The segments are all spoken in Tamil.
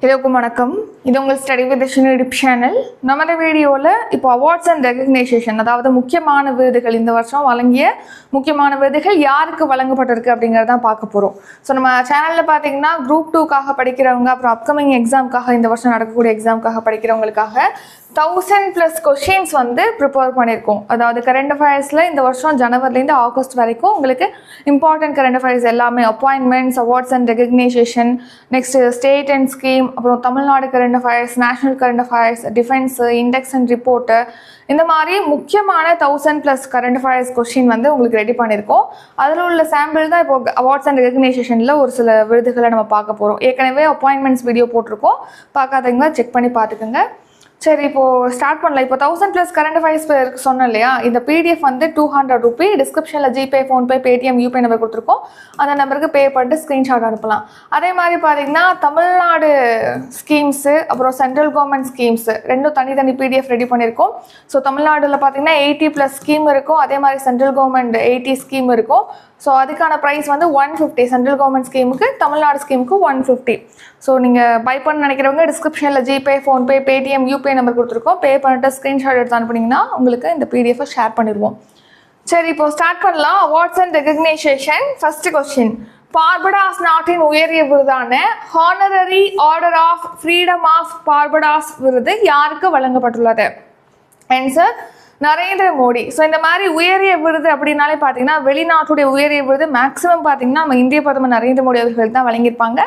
எல்லாருக்கும் வணக்கம். இது உங்கள் study with Dharshini YouTube channel. நம்ம வீடியோவில் இப்போ அவார்ட்ஸ் அண்ட் ரெகக்னைசேஷன், அதாவது முக்கியமான விருதுகள், இந்த வருஷம் வழங்கிய முக்கியமான விருதுகள் யாருக்கு வழங்கப்பட்டிருக்கு அப்படிங்கிறதான் பார்க்க போகிறோம். ஸோ நம்ம சேனலில் பார்த்தீங்கன்னா குரூப் 2க்காக படிக்கிறவங்க, அப்புறம் அப்கமிங் எக்ஸாமுக்காக, இந்த வருஷம் நடக்கக்கூடிய எக்ஸாமுக்காக படிக்கிறவங்களுக்காக 1000+ கொஷின்ஸ் வந்து ப்ரிப்பேர் பண்ணியிருக்கோம். அதாவது கரண்ட் அஃபேர்ஸில் இந்த வருஷம் ஜனவரிலேருந்து ஆகஸ்ட் வரைக்கும் உங்களுக்கு இம்பார்ட்டன்ட் கரண்ட் அஃபேர்ஸ் எல்லாமே, appointments, awards and recognition, next state and scheme, அப்புறம் Tamil Nadu current affairs, national current affairs, defence, index and report, இந்த மாதிரி முக்கியமான 1000+ கரண்ட் அஃபேர்ஸ் கொஷின் வந்து உங்களுக்கு ரெடி பண்ணியிருக்கோம். அதில் உள்ள சாம்பிள் தான் இப்போ அவார்ட்ஸ் அண்ட் ரெகக்னைசேஷனில் ஒரு சில விருதுகளை நம்ம பார்க்க போகிறோம். ஏற்கனவே அப்பாயின்மெண்ட்ஸ் வீடியோ போட்டிருக்கோம், பார்க்காதவங்க செக் பண்ணி பார்த்துக்கோங்க. சரி, இப்போது ஸ்டார்ட் பண்ணலாம். இப்போ 1000+ கரண்ட் அஃபேர்ஸ் சொன்னோம் இல்லையா, இந்த பிடிஎஃப் வந்து 200 ரூபி. டிஸ்கிரிப்ஷனில் ஜிபே, ஃபோன்பே, பேடிஎம், யூபே நம்பர் கொடுத்துருக்கோம். அந்த நம்பருக்கு பே பண்ணிட்டு ஸ்க்ரீன்ஷாட் அனுப்பலாம். அதே மாதிரி பார்த்தீங்கன்னா தமிழ்நாடு ஸ்கீம்ஸு, அப்புறம் சென்ட்ரல் கவர்மெண்ட் ஸ்கீம்ஸு ரெண்டும் தனித்தனி பிடிஎஃப் ரெடி பண்ணியிருக்கோம். ஸோ தமிழ்நாடுல பார்த்தீங்கன்னா 80+ ஸ்கீம் இருக்கும், அதே மாதிரி சென்ட்ரல் கவர்மெண்ட் 80 ஸ்கீம் இருக்கும். ஸோ அதுக்கான ப்ரைஸ் வந்து 150. சென்ட்ரல் கவர்மெண்ட் ஸ்கீமுக்கு, தமிழ்நாடு ஸ்கீமுக்கு 150. ஸோ நீங்கள் பை பண்ண நினைக்கிறவங்க டிஸ்கிரிப்ஷனில் ஜிபே, ஃபோன்பே, பேடிஎம், யூபே நம்பர் கொடுத்துருக்கோம். பே பண்ணிட்டு ஸ்க்ரீன்ஷாட் எடுத்து அனுப்புனீங்கன்னா உங்களுக்கு இந்த பிடிஎஃபை ஷேர் பண்ணிடுவோம். சரி, இப்போ ஸ்டார்ட் பண்ணலாம். Awards and recognition. First question, Barbados நாட்டின் உயரிய விருதான honorary order of freedom of Barbados விருது யாருக்கு வழங்கப்பட்டுள்ளது? ஆன்சர் நரேந்திர மோடி. ஸோ இந்த மாதிரி உயரிய விருது அப்படின்னாலே பார்த்தீங்கன்னா வெளிநாட்டுடைய உயரிய விருது மேக்ஸிமம் பார்த்தீங்கன்னா நம்ம இந்திய பிரதமர் நரேந்திர மோடி அவர்கள் தான் வழங்கியிருப்பாங்க.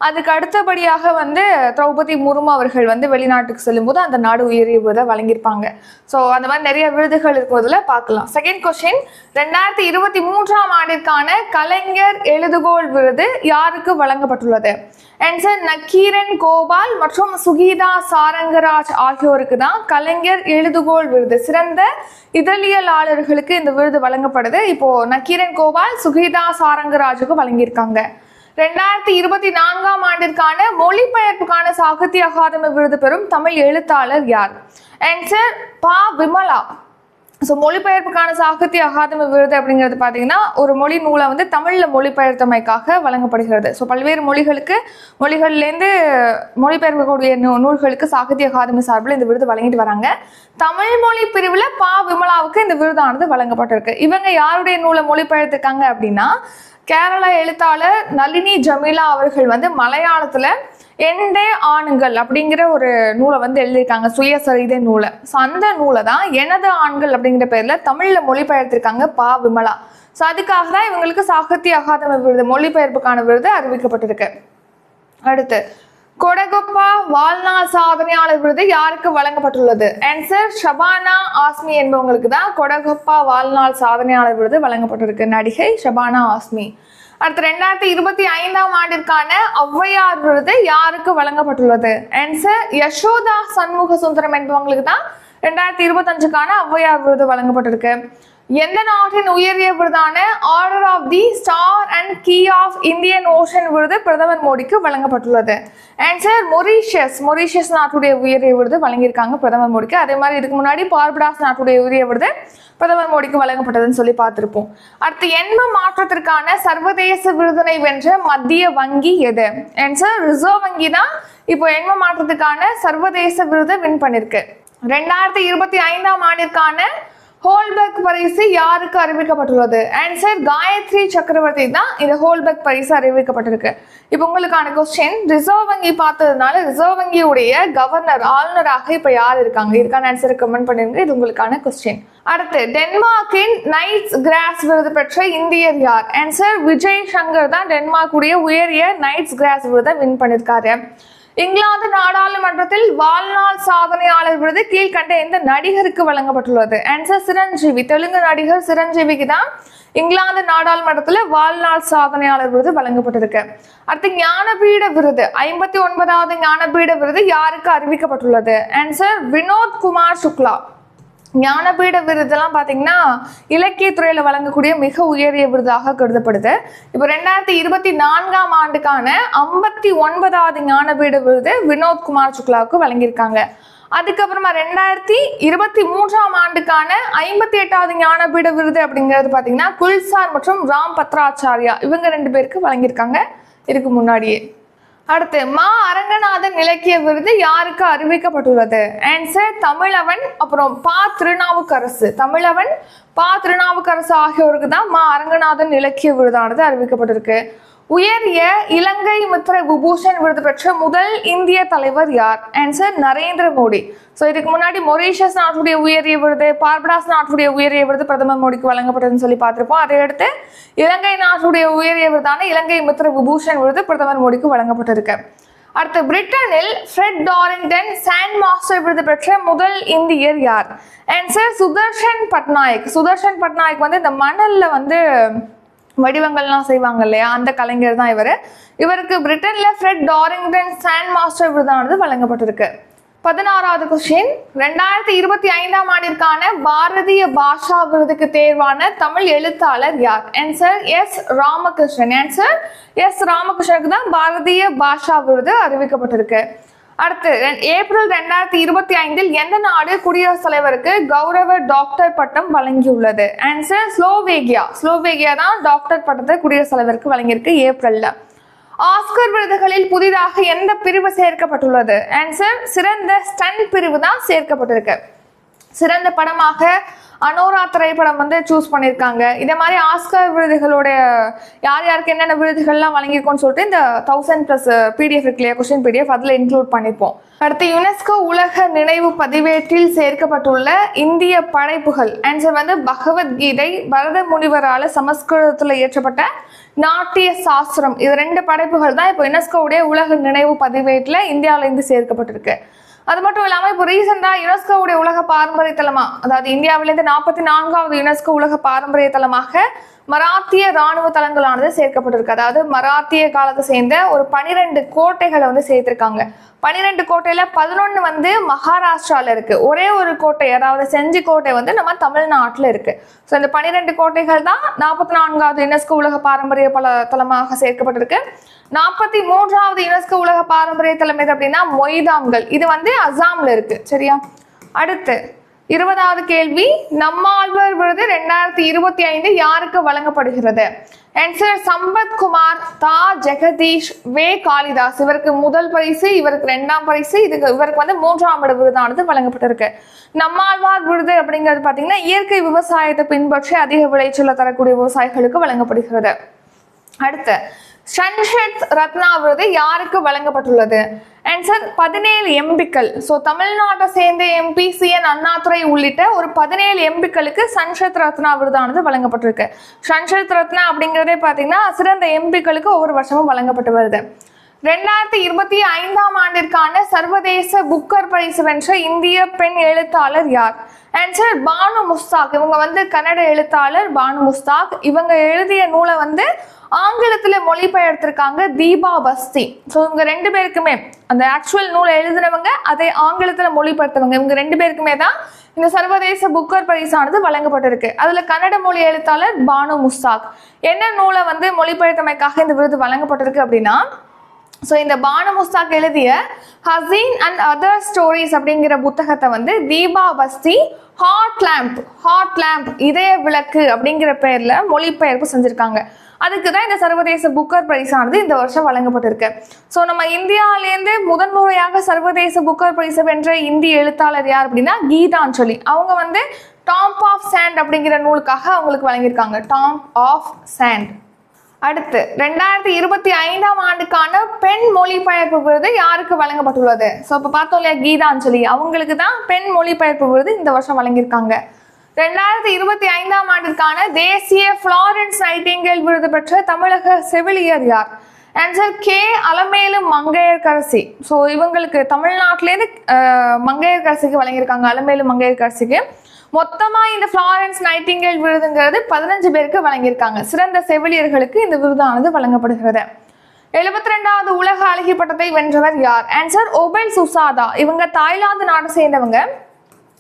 அதுக்கு அடுத்தபடியாக வந்து திரௌபதி முர்மு அவர்கள் வந்து வெளிநாட்டுக்கு செல்லும்போது அந்த நாடு உயரிய விருதை வழங்கியிருப்பாங்க. ஸோ அந்த மாதிரி நிறைய விருதுகள் இருக்கிறதுல பார்க்கலாம். செகண்ட் கொஸ்டின், 2023ஆம் ஆண்டிற்கான கலைஞர் எழுதுகோள் விருது யாருக்கு வழங்கப்பட்டுள்ளது? ஆன்சர் நக்கீரன் கோபால் மற்றும் சுகீதா சாரங்கராஜ் ஆகியோருக்கு தான் கலைஞர் எழுதுகோள் விருது. சிறந்த இதழியலாளர்களுக்கு இந்த விருது வழங்கப்படுது. இப்போ நக்கீரன் கோபால், சுகீதா சாரங்கராஜுக்கு வழங்கியிருக்காங்க. 2024ஆம் ஆண்டிற்கான மொழிபெயர்ப்புக்கான சாகித்ய அகாதமி விருது பெறும் தமிழ் எழுத்தாளர் யார்? ஆன்சர் பா. விமலா. ஸோ மொழிபெயர்ப்புக்கான சாகித்ய அகாதமி விருது அப்படிங்கிறது பார்த்தீங்கன்னா ஒரு மொழி நூலை வந்து தமிழில் மொழிபெயர்த்தமைக்காக வழங்கப்படுகிறது. ஸோ பல்வேறு மொழிகள்லேருந்து மொழிபெயர்க்கக்கூடிய நூல்களுக்கு சாகித்ய அகாதமி சார்பில் இந்த விருது வழங்கிட்டு வராங்க. தமிழ் மொழி பிரிவில் பா. விமலாவுக்கு இந்த விருதானது வழங்கப்பட்டிருக்கு. இவங்க யாருடைய நூலை மொழிபெயர்த்திருக்காங்க அப்படின்னா, கேரள எழுத்தாளர் நளினி ஜமீலா அவர்கள் வந்து மலையாளத்தில் எண்டே ஆண்கள் அப்படிங்கிற ஒரு நூலை வந்து எழுதியிருக்காங்க, சுயசரிதை நூலை. ஸோ அந்த நூலை தான் எனது ஆண்கள் அப்படிங்கிற பேரில் தமிழில் மொழிபெயர்த்திருக்காங்க பா. விமலா. ஸோ அதுக்காக தான் இவங்களுக்கு சாகித்ய அகாதமி விருது, மொழிபெயர்ப்புக்கான விருது அறிவிக்கப்பட்டிருக்கு. அடுத்து, கொடகொப்பா வாழ்நாள் சாதனையாளர் விருது யாருக்கு வழங்கப்பட்டுள்ளது? ஆன்சர் ஷபானா ஆஸ்மி என்பவங்களுக்கு தான் கொடகொப்பா வாழ்நாள் சாதனையாளர் விருது வழங்கப்பட்டிருக்கு, நடிகை ஷபானா ஆஸ்மி. அடுத்து, 2025ஆம் ஆண்டிற்கான ஔவையார் விருது யாருக்கு வழங்கப்பட்டுள்ளது? ஆன்சர் யசோதா சண்முக சுந்தரம் என்பவங்களுக்கு தான் 2025க்கான ஔவையார் விருது வழங்கப்பட்டிருக்கு. எந்த நாட்டின் உயரிய விருதான order of the star and key of Indian ocean விருது பிரதமர் மோடிக்கு வழங்கப்பட்டுள்ளது? ஆன்சர் மொரீஷியஸ் நாட்டுடைய உயரிய விருது வழங்கியிருக்காங்க பிரதமர் மோடிக்கு. அதே மாதிரி இதுக்கு முன்னாடி பார்படாஸ் நாட்டுடைய உயரிய விருது பிரதமர் மோடிக்கு வழங்கப்பட்டதுன்னு சொல்லி பார்த்துருப்போம். அடுத்து, எண்ம மாற்றத்திற்கான சர்வதேச விருதினை வென்ற மத்திய வங்கி எது? ஆன்சர் ரிசர்வ் வங்கி தான் இப்போ எண்ம மாற்றத்துக்கான சர்வதேச விருதை வின் பண்ணிருக்கு. 2025ஆம் ஆண்டிற்கான ஹோல்பர்க் பரிசு யாருக்கு அறிவிக்கப்பட்டுள்ளது? ஆன்சர் காயத்ரி சக்கரவர்த்தி தான் இந்த ஹோல்பர்க் பரிசு அறிவிக்கப்பட்டிருக்கு. இப்போ உங்களுக்கான கொஸ்டின், ரிசர்வ் வங்கி பார்த்ததுனால ரிசர்வ் வங்கியுடைய கவர்னர், ஆளுநராக இப்போ யார் இருக்காங்க? இதுக்கான ஆன்சரை கமெண்ட் பண்ணிருங்க. இது உங்களுக்கான கொஸ்டின். அடுத்து, டென்மார்க்கின் நைட்ஸ் கிராஸ் விருது பெற்ற இந்தியர் யார்? ஆன்சர் விஜய் சங்கர் தான் டென்மார்க்குடைய உயரிய நைட்ஸ் கிராஸ் விருதை வின் பண்ணியிருக்காரு. இங்கிலாந்து நாடாளுமன்றத்தில் வாழ்நாள் சாதனையாளர் விருது கீழ்கண்ட எந்த நடிகருக்கு வழங்கப்பட்டுள்ளது? ஆன்சர் சிரஞ்சீவி. தெலுங்கு நடிகர் சிரஞ்சீவிக்கு தான் இங்கிலாந்து நாடாளுமன்றத்தில் வாழ்நாள் சாதனையாளர் விருது வழங்கப்பட்டிருக்கு. அடுத்து, ஞானபீட விருது, 59வது ஞானபீட விருது யாருக்கு அறிவிக்கப்பட்டுள்ளது? ஆன்சர் வினோத் குமார் சுக்லா. ஞானபீட விருதெல்லாம் பார்த்தீங்கன்னா இலக்கியத்துறையில் வழங்கக்கூடிய மிக உயரிய விருதாக கருதப்படுது. இப்போ 2024ஆம் ஆண்டுக்கான 59வது ஞானபீட விருது வினோத் குமார் சுக்லாவுக்கு வழங்கியிருக்காங்க. அதுக்கப்புறமா 2023ஆம் ஆண்டுக்கான 58வது ஞானபீட விருது அப்படிங்கிறது பார்த்தீங்கன்னா குல்சார் மற்றும் ராம் பத்ராச்சாரியா, இவங்க 2 பேருக்கு வழங்கியிருக்காங்க இதுக்கு முன்னாடியே. அடுத்து மா அரங்கநாதன் இலக்கிய விருது யாருக்கு அறிவிக்கப்பட்டுள்ளது? ஆன்சர் தமிழவன், அப்புறம் பா திருநாவுக்கரசு. தமிழவன், பா திருநாவுக்கரசு ஆகியோருக்கு தான் மா அரங்கநாதன் இலக்கிய விருதானது அறிவிக்கப்பட்டிருக்கு. உயரிய இலங்கை மித்ர விபூஷன் விருது பெற்ற முதல் இந்திய தலைவர் யார்? ஆன்சர் நரேந்திர மோடி. ஸோ இதுக்கு முன்னாடி மொரீஷியஸ் நாட்டுடைய உயரிய விருது, பார்படாஸ் நாட்டுடைய உயரிய விருது பிரதமர் மோடிக்கு வழங்கப்பட்டதுன்னு சொல்லி பார்த்துருப்போம். அதையடுத்து இலங்கை நாட்டுடைய உயரிய விருதான இலங்கை மித்ர விபூஷன் விருது பிரதமர் மோடிக்கு வழங்கப்பட்டிருக்கு. அடுத்து பிரிட்டனில் ஃப்ரெட் டாரிங்டன் சாண்ட் மாஸ்டர் விருது பெற்ற முதல் இந்தியர் யார்? ஆன்சர் சுதர்ஷன் பட்நாயக். சுதர்ஷன் பட்நாயக் வந்து இந்த மணல்ல வந்து வடிவங்கள்லாம் செய்வாங்க இல்லையா, அந்த கலைஞர் தான் இவர். இவருக்கு பிரிட்டன்ல ஃப்ரெட் டாரிங்டன் சாண்ட் மாஸ்டர் விருதானது வழங்கப்பட்டிருக்கு. 16வது கொஸ்டின், 2025ஆம் ஆண்டிற்கான பாரதிய பாஷா விருதுக்கு தேர்வான தமிழ் எழுத்தாளர் யார்? Answer S Ramakrishnan. Answer S ராமகிருஷ்ணனுக்கு தான் பாரதிய பாஷா விருது அறிவிக்கப்பட்டிருக்கு. அடுத்து ஏப்ரல் 2025 எந்த நாடு குடியரசுத் தலைவருக்கு கௌரவ டாக்டர் பட்டம் வழங்கியுள்ளது? ஆன்சர் ஸ்லோவேகியா. ஸ்லோவேகியா தான் டாக்டர் பட்டத்தை குடியரசுத் தலைவருக்கு வழங்கியிருக்கு ஏப்ரல்ல. ஆஸ்கர் விருதுகளில் புதிதாக எந்த பிரிவு சேர்க்கப்பட்டுள்ளது? ஆன்சர் சிறந்த ஸ்டண்ட் பிரிவு தான் சேர்க்கப்பட்டிருக்கு. சிறந்த படமாக அனோரா திரைப்படம் வந்து சூஸ் பண்ணியிருக்காங்க. இதே மாதிரி ஆஸ்கர் விருதுகளுடைய யார் யாருக்கு என்னென்ன விருதுகள்லாம் வழங்கியிருக்கோம்னு சொல்லிட்டு இந்த 1000+ PDF இருக்கு இல்லையா, கொஸ்டின் PDF, அதில் இன்க்ளூட் பண்ணிப்போம். அடுத்து யுனெஸ்கோ உலக நினைவு பதிவேட்டில் சேர்க்கப்பட்டுள்ள இந்திய படைப்புகள். ஆன்சர் வந்து பகவத்கீதை, பரத முனிவரால் சமஸ்கிருதத்தில் இயற்றப்பட்ட நாட்டிய சாஸ்திரம். இது 2 படைப்புகள் தான் இப்போ யுனெஸ்கோவுடைய உலக நினைவு பதிவேட்டில் இந்தியாவிலேருந்து சேர்க்கப்பட்டிருக்கு. அது மட்டும் இல்லாமல் இப்போ ரீசெண்டாக யுனெஸ்கோவுடைய உலக பாரம்பரிய தலமா, அதாவது இந்தியாவிலேருந்து 44வது யுனெஸ்கோ உலக பாரம்பரிய தலமாக மராத்திய இராணுவ தலங்களானது சேர்க்கப்பட்டிருக்கு. அதாவது மராத்திய காலத்தை சேர்ந்த ஒரு 12 கோட்டைகளை வந்து சேர்த்திருக்காங்க. 12 கோட்டையில 11 வந்து மகாராஷ்டிரால இருக்கு. ஒரே ஒரு கோட்டை, அதாவது செஞ்சி கோட்டை வந்து நம்ம தமிழ்நாட்டில் இருக்கு. ஸோ இந்த 12 கோட்டைகள் தான் 44வது யுனெஸ்கோ உலக பாரம்பரிய தலமாக சேர்க்கப்பட்டிருக்கு. 43வது யுனெஸ்கோ உலக பாரம்பரிய தலம் எது அப்படின்னா மொய்தாம்கள். இது வந்து அசாம்ல இருக்கு. சரியா? அடுத்து 20வது கேள்வி, நம்மாழ்வார் விருது 2025 யாருக்கு வழங்கப்படுகிறது? ஆன்சர் சம்பத் குமார், தா ஜெகதீஷ், வே காளிதாஸ். இவருக்கு முதல் பரிசு, இவருக்கு 2ஆம் பரிசு, இவருக்கு வந்து 3ஆம் இட விருதானது வழங்கப்பட்டிருக்கு. நம்மாழ்வார் விருது அப்படிங்கிறது பார்த்தீங்கன்னா இயற்கை விவசாயத்தை பின்பற்றி அதிக விளைச்சலை தரக்கூடிய விவசாயிகளுக்கு வழங்கப்படுகிறது. அடுத்து சன்ஷத் ரத்னா விருது யாருக்கு வழங்கப்பட்டுள்ளது? ஆன்சர் 17 எம்பிக்கள். ஸோ தமிழ்நாட்டை சேர்ந்த MP CN அண்ணாதுரை உள்ளிட்ட ஒரு 17 எம்பிக்களுக்கு சன்ஷத் ரத்னா விருதானது வழங்கப்பட்டிருக்கு. சன்ஷத் ரத்னா அப்படிங்கிறதே பார்த்தீங்கன்னா சிறந்த எம்பிக்களுக்கு ஒவ்வொரு வருஷமும் வழங்கப்பட்டு வருது. 2025ஆம் ஆண்டிற்கான சர்வதேச புக்கர் பரிசு வென்ற இந்திய பெண் எழுத்தாளர் யார்? ஆன்சர் பானு முஸ்தாக். இவங்க வந்து கன்னட எழுத்தாளர் பானு முஸ்தாக். இவங்க எழுதிய நூலை வந்து ஆங்கிலத்தில் மொழிபெயர்த்திருக்காங்க தீபா பஸ்தி. ஸோ இவங்க 2 பேருக்குமே அந்த ஆக்சுவல் நூலை எழுதினவங்க, அதை ஆங்கிலத்தில் மொழிபெயர்த்தவங்க, இவங்க 2 பேருக்குமே தான் இந்த சர்வதேச புக்கர் பரிசானது வழங்கப்பட்டிருக்கு. அதில் கன்னட மொழி எழுத்தாளர் பானு முஸ்தாக். என்ன நூலை வந்து மொழிபெயர்த்தமைக்காக இந்த விருது வழங்கப்பட்டிருக்கு அப்படின்னா, ஸோ இந்த பானு முஸ்தாக் எழுதிய ஹசீன் அண்ட் அதர் ஸ்டோரிஸ் அப்படிங்கிற புத்தகத்தை வந்து தீபா பஸ்தி ஹாட் லேம்ப் இதய விளக்கு அப்படிங்கிற பெயர்ல மொழிபெயர்ப்பு செஞ்சிருக்காங்க. அதுக்கு தான் இந்த சர்வதேச புக்கர் பரிசானது இந்த வருஷம் வழங்கப்பட்டிருக்கு. ஸோ நம்ம இந்தியாவிலேருந்து முதன்முறையாக சர்வதேச புக்கர் பரிசு வென்ற இந்திய எழுத்தாளர் யார் அப்படின்னா கீதாஞ்சலி. அவங்க வந்து டாம்ப் ஆஃப் சாண்ட் அப்படிங்கிற நூலுக்காக அவங்களுக்கு வழங்கியிருக்காங்க. Tomb of sand. அடுத்து 2025ஆம் ஆண்டுக்கான பெண் மொழிபெயர்ப்பு விருது யாருக்கு வழங்கப்பட்டுள்ளது? ஸோ இப்போ பார்த்தோம் இல்லையா, கீதாஞ்சலி, அவங்களுக்கு தான் பெண் மொழிபெயர்ப்பு விருது இந்த வருஷம் வழங்கியிருக்காங்க. 2025ஆம் ஆண்டிற்கான தேசிய ஃப்ளாரன்ஸ் நைட்டிங்கேல் விருது பெற்ற தமிழக செவிலியர் யார்? Answer K Alamelu Mangaiyarkarasi. So இவங்களுக்கு தமிழ்நாட்டிலேருந்து மங்கையர்கரசிக்கு வழங்கியிருக்காங்க, அலமேலு மங்கையர்கரசிக்கு. மொத்தமாக இந்த ஃப்ளாரன்ஸ் நைட்டிங்கேல் விருதுங்கிறது 15 பேருக்கு வழங்கியிருக்காங்க. சிறந்த செவிலியர்களுக்கு இந்த விருதானது வழங்கப்படுகிறது. 72வது உலக அழகி பட்டத்தை வென்றவர் யார்? ஆன்சர் ஒபெல் சுசாதா. இவங்க தாய்லாந்து நாட்டை சேர்ந்தவங்க.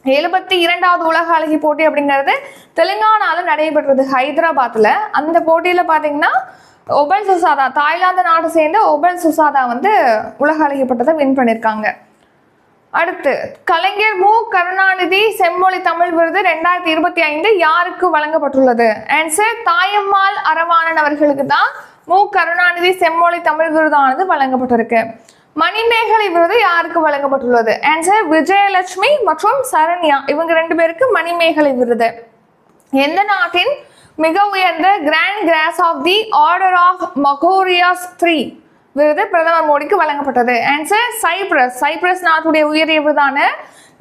72வது உலக அழகி போட்டி அப்படிங்கிறது தெலுங்கானால நடைபெற்றது, ஹைதராபாத்ல. அந்த போட்டியில பாத்தீங்கன்னா ஒபெல் சுசாதா, தாய்லாந்து நாட்டை சேர்ந்த ஒபெல் சுசாதா வந்து உலக அழகி பட்டத்தை வின் பண்ணியிருக்காங்க. அடுத்து கலைஞர் மு கருணாநிதி செம்மொழி தமிழ் விருது 2025 யாருக்கு வழங்கப்பட்டுள்ளது? ஆன்சர் தாயம்மாள் அரவாணன் அவர்களுக்கு தான் மு கருணாநிதி செம்மொழி தமிழ் விருதானது வழங்கப்பட்டிருக்கு. மணிமேகலை விருது யாருக்கு வழங்கப்பட்டுள்ளது? ஆன்சர் விஜயலட்சுமி மற்றும் சரண்யா, இவங்க 2 பேருக்கு மணிமேகலை விருது. எந்த நாட்டின் மிக உயர்ந்த grand cross of the order of Makarios 3 விருது பிரதமர் மோடிக்கு வழங்கப்பட்டது? Answer Cyprus. சைப்ரஸ் நாட்டுடைய உயரிய விருதான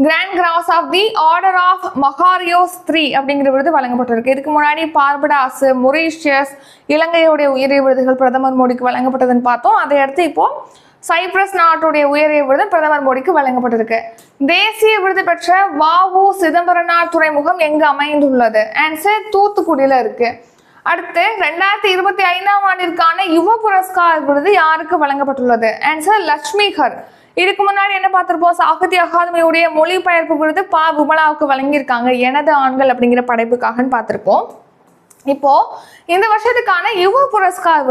grand cross of the order of Makarios 3 அப்படிங்கிற விருது வழங்கப்பட்டிருக்கு. இதுக்கு முன்னாடி பார்படாஸ், மொரீஷியஸ், இலங்கையுடைய உயரிய விருதுகள் பிரதமர் மோடிக்கு வழங்கப்பட்டதுன்னு பார்த்தோம். அதை அடுத்து இப்போ சைப்ரஸ் நாட்டுடைய உயரிய விருது பிரதமர் மோடிக்கு வழங்கப்பட்டிருக்கு. தேசிய விருது பெற்ற வ.உ. சிதம்பரனார் துறைமுகம் எங்கு அமைந்துள்ளது? ஆன்சர் தூத்துக்குடியில இருக்கு. அடுத்து 2025ஆம் ஆண்டிற்கான யுவ புரஸ்கார் விருது யாருக்கு வழங்கப்பட்டுள்ளது? ஆன்சர் லட்சுமிகர். இதுக்கு முன்னாடி என்ன பார்த்திருப்போம்? சாகித்ய அகாதமியுடைய மொழிபெயர்ப்பு விருது பா விமலாவுக்கு வழங்கியிருக்காங்க, எனது ஆண்கள் அப்படிங்கிற படைப்புக்காகன்னு பார்த்திருப்போம். இப்போ இந்த வருஷத்துக்கான யுவ புரஸ்கார்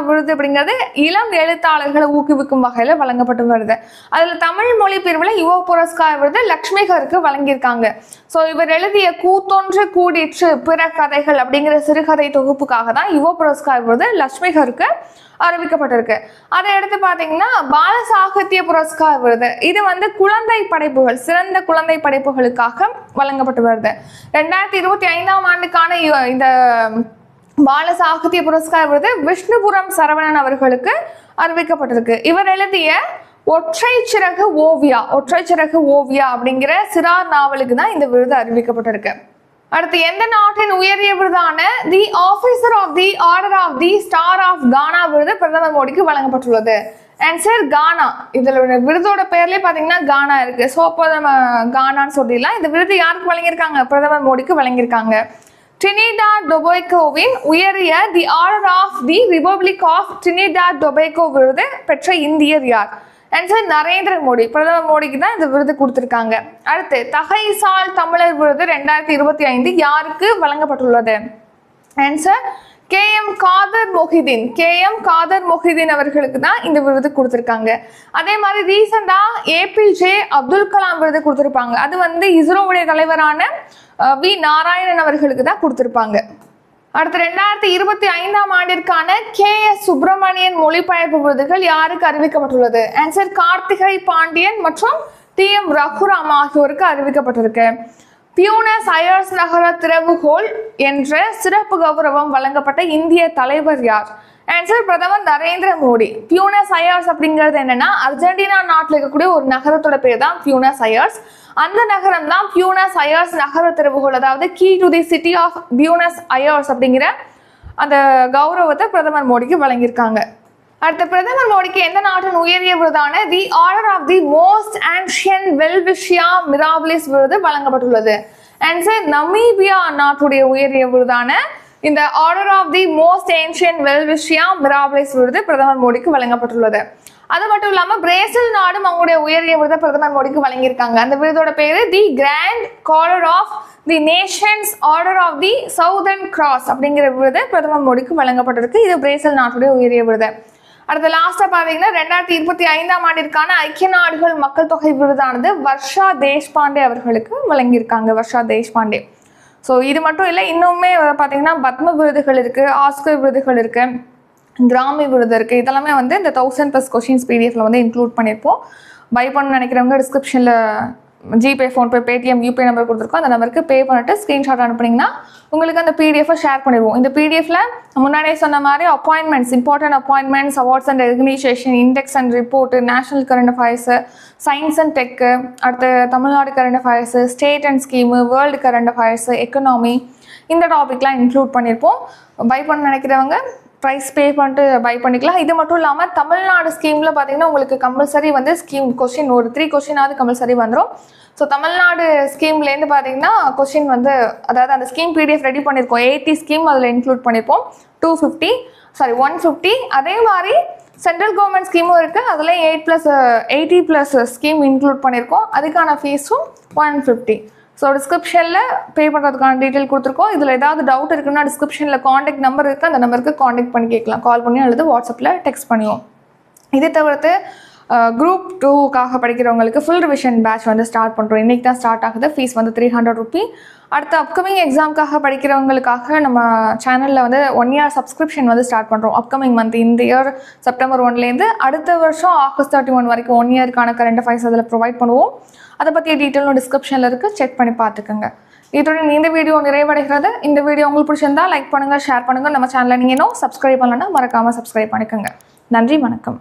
விருது அப்படிங்கிறது இளம் எழுத்தாளர்களை ஊக்குவிக்கும் வகையில வழங்கப்பட்டு வருது. அதுல தமிழ் மொழி பிரிவுல யுவ புரஸ்கார் விருது லட்சுமிகருக்கு வழங்கியிருக்காங்க. ஸோ இவர் எழுதிய கூத்தொன்று கூடிற்று பிற கதைகள் அப்படிங்கிற சிறுகதை தொகுப்புக்காக தான் யுவ புரஸ்கார் விருது லட்சுமிகருக்கு அறிவிக்கப்பட்டிருக்கு. அதை எடுத்து பார்த்தீங்கன்னா பால சாகித்ய புரஸ்கார் விருது, இது குழந்தை படைப்புகள், சிறந்த குழந்தை படைப்புகளுக்காக வழங்கப்பட்டு வருது. 2025ஆம் ஆண்டுக்கான இந்த பால சாகித்ய புரஸ்கார் விருது விஷ்ணுபுரம் சரவணன் அவர்களுக்கு அறிவிக்கப்பட்டிருக்கு. இவர் எழுதிய ஒற்றை சிறகு ஓவியா அப்படிங்கிற சிறார் நாவலுக்கு தான் இந்த விருது அறிவிக்கப்பட்டிருக்கு. அடுத்து எந்த நாட்டின் உயரிய விருதான the officer of the order of the star of Ghana விருது பிரதமர் மோடிக்கு வழங்கப்பட்டுள்ளது? Answer Ghana. இதுல விருதோட பேர்லயே பாத்தீங்கன்னா கானா இருக்கு. ஸோ அப்போ நம்ம கானான்னு சொல்லிடலாம். இந்த விருது யாருக்கு வழங்கியிருக்காங்க? பிரதமர் மோடிக்கு வழங்கியிருக்காங்க. டிரினிடாட் டொபேகோவின் உயரிய the order of the republic of Trinidad Tobago விருது பெற்ற இந்தியர் யார்? ஆன்சர் நரேந்திர மோடி. பிரதமர் மோடிக்கு தான் இந்த விருது கொடுத்திருக்காங்க. அடுத்து தகைசால் தமிழர் விருது 2025 யாருக்கு வழங்கப்பட்டுள்ளது? ஆன்சர் KM காதர் மொஹிதீன் அவர்களுக்கு தான் இந்த விருது கொடுத்திருக்காங்க. அதே மாதிரி ரீசெண்டா APJ அப்துல் கலாம் விருது கொடுத்திருப்பாங்க. அது இஸ்ரோவுடைய தலைவரான வி நாராயணன் அவர்களுக்கு தான் கொடுத்திருப்பாங்க. அடுத்து 2025ஆம் ஆண்டிற்கான KS சுப்பிரமணியன் மொழிபெயர்ப்பு விருதுகள் யாருக்கு அறிவிக்கப்பட்டுள்ளது? ஆன்சர் கார்த்திகை பாண்டியன் மற்றும் TM ரகுராம் ஆகியோருக்கு அறிவிக்கப்பட்டிருக்கு. பியூனஸ் அயர்ஸ் நகர திறவுகோல் என்ற சிறப்பு கௌரவம் வழங்கப்பட்ட இந்திய தலைவர் யார்? ஆன்சர் பிரதமர் நரேந்திர மோடி. பியூனஸ் அயர்ஸ் அப்படிங்கிறது என்னன்னா அர்ஜென்டினா நாட்டில் இருக்கக்கூடிய ஒரு நகரத்தோட பேர் தான் பியூனஸ் அயர்ஸ். அந்த நகரம் தான் பியூனஸ் அயர்ஸ் நகர திறவுகோல், அதாவது key to the city of Buenos Aires அப்படிங்கிற அந்த கௌரவத்தை பிரதமர் மோடிக்கு வழங்கியிருக்காங்க. அடுத்த பிரதமர் மோடிக்கு எந்த நாட்டின் உயரிய விருதான the order of the most ancient welwitschia mirabilis விருது வழங்கப்பட்டுள்ளது? ஆன்சர் நமீபியா நாட்டுடைய உயரிய விருதான இந்த order of the most ancient welwitschia mirabilis விருது பிரதமர் மோடிக்கு வழங்கப்பட்டுள்ளது. அது மட்டும் இல்லாம பிரேசில் நாடும் அவங்களுடைய உயரிய விருதை பிரதமர் மோடிக்கு வழங்கியிருக்காங்க. அந்த விருதோட பேரு the grand collar of the nations order of the southern cross அப்படிங்கிற விருது பிரதமர் மோடிக்கு வழங்கப்பட்டிருக்கு. இது பிரேசில் நாட்டுடைய உயரிய விருது. அடுத்த லாஸ்டா பாத்தீங்கன்னா 2025ஆம் ஆண்டிற்கான ஐக்கிய நாடுகள் மக்கள் தொகை விருதானது வர்ஷா தேஷ்பாண்டே அவர்களுக்கு வழங்கியிருக்காங்க. வர்ஷா தேஷ்பாண்டே. ஸோ இது மட்டும் இல்லை, இன்னுமே பார்த்தீங்கன்னா பத்ம விருதுகள் இருக்கு, ஆஸ்கர் விருதுகள் இருக்கு, கிராமி விருது இருக்கு. இதெல்லாமே இந்த 1000+ கொஸ்டின்ஸ் PDF இன்க்ளூட் பண்ணியிருப்போம். பை பண்ண நினைக்கிறவங்க டிஸ்கிரிப்ஷனில் GPay, PhonePe, Paytm, UPI number கொடுத்துருக்கோம். அந்த நம்பருக்கு பே பண்ணிட்டு ஸ்க்ரீன்ஷாட் அனுப்புனீங்கன்னா உங்களுக்கு அந்த PDF ஷேர் பண்ணிடுவோம். இந்த PDFல முன்னாடியே சொன்ன மாதிரி appointments, important appointments, awards and recognition, index and report, national current affairs, science and tech, அடுத்து Tamil Nadu current affairs, state and scheme, world current affairs, economy, இந்த டாபிக்லாம் இன்க்ளூட் பண்ணியிருப்போம். பை பண்ண நினைக்கிறவங்க ப்ரைஸ் பே பண்ணிட்டு பை பண்ணிக்கலாம். இது மட்டும் இல்லாமல் தமிழ்நாடு ஸ்கீமில் பார்த்தீங்கன்னா உங்களுக்கு கம்பல்சரி ஸ்கீம் கொஸ்டின் ஒரு 3 கொஸ்டினாவது கம்பல்சரி வந்துடும். ஸோ தமிழ்நாடு ஸ்கீம்லேருந்து பார்த்தீங்கன்னா கொஸ்டின் அதாவது அந்த ஸ்கீம் PDF ரெடி பண்ணியிருக்கோம். 80 ஸ்கீம் அதில் இன்க்ளூட் பண்ணியிருப்போம். 150. அதே மாதிரி சென்ட்ரல் கவர்மெண்ட் ஸ்கீமும் இருக்குது. அதில் 80+ ஸ்கீம் இன்க்ளூட் பண்ணியிருக்கோம். அதுக்கான ஃபீஸும் 150. ஸோ டிஸ்கிரிப்ஷனில் பே பண்ணுறதுக்கான டீட்டெயில் கொடுத்துருக்கோம். இதில் ஏதாவது டவுட் இருக்குன்னா டிஸ்கிரிப்ஷனில் காண்டாக்ட் நம்பர் இருக்குது, அந்த நம்பருக்கு காண்டாக்ட் பண்ணி கேட்கலாம். கால் பண்ணி அல்லது வாட்ஸ்அப்பில் டெக்ஸ்ட் பண்ணிவோம். இதை தவிர்த்து குரூப் 2க்காக படிக்கிறவங்களுக்கு ஃபுல் ரிவிஷன் பேட்ச் வந்து ஸ்டார்ட் பண்ணுறோம். இன்றைக்கி தான் ஸ்டார்ட் ஆகுது. ஃபீஸ் வந்து 300 ரூபி. அடுத்த அப்கமிங் எக்ஸாமுக்காக படிக்கிறவங்களுக்காக நம்ம சேனலில் வந்து 1 இயர் சப்ஸ்கிரிப்ஷன் வந்து ஸ்டார்ட் பண்ணுறோம். அப்கமிங் மந்த் இந்த இயர் செப்டம்பர் 1லேருந்து அடுத்த வருஷம் ஆகஸ்ட் 31 வரைக்கும் 1 இயருக்கான கரண்ட் அஃபேர்ஸ் அதில் ப்ரொவைட் பண்ணுவோம். அதை பற்றிய டீட்டெயிலும் டிஸ்கிரிப்ஷனில் இருக்குது, செக் பண்ணி பார்த்துக்கோங்க. இதோட இந்த வீடியோ நிறைவடைகிறது. இந்த வீடியோ உங்களுக்கு பிடிச்சிருந்தா லைக் பண்ணுங்கள், ஷேர் பண்ணுங்கள். நம்ம சேனலை நீங்கள் இன்னும் சப்ஸ்கிரைப் பண்ணலன்னா மறக்காமல் சப்ஸ்கிரைப் பண்ணிக்கோங்க. நன்றி, வணக்கம்.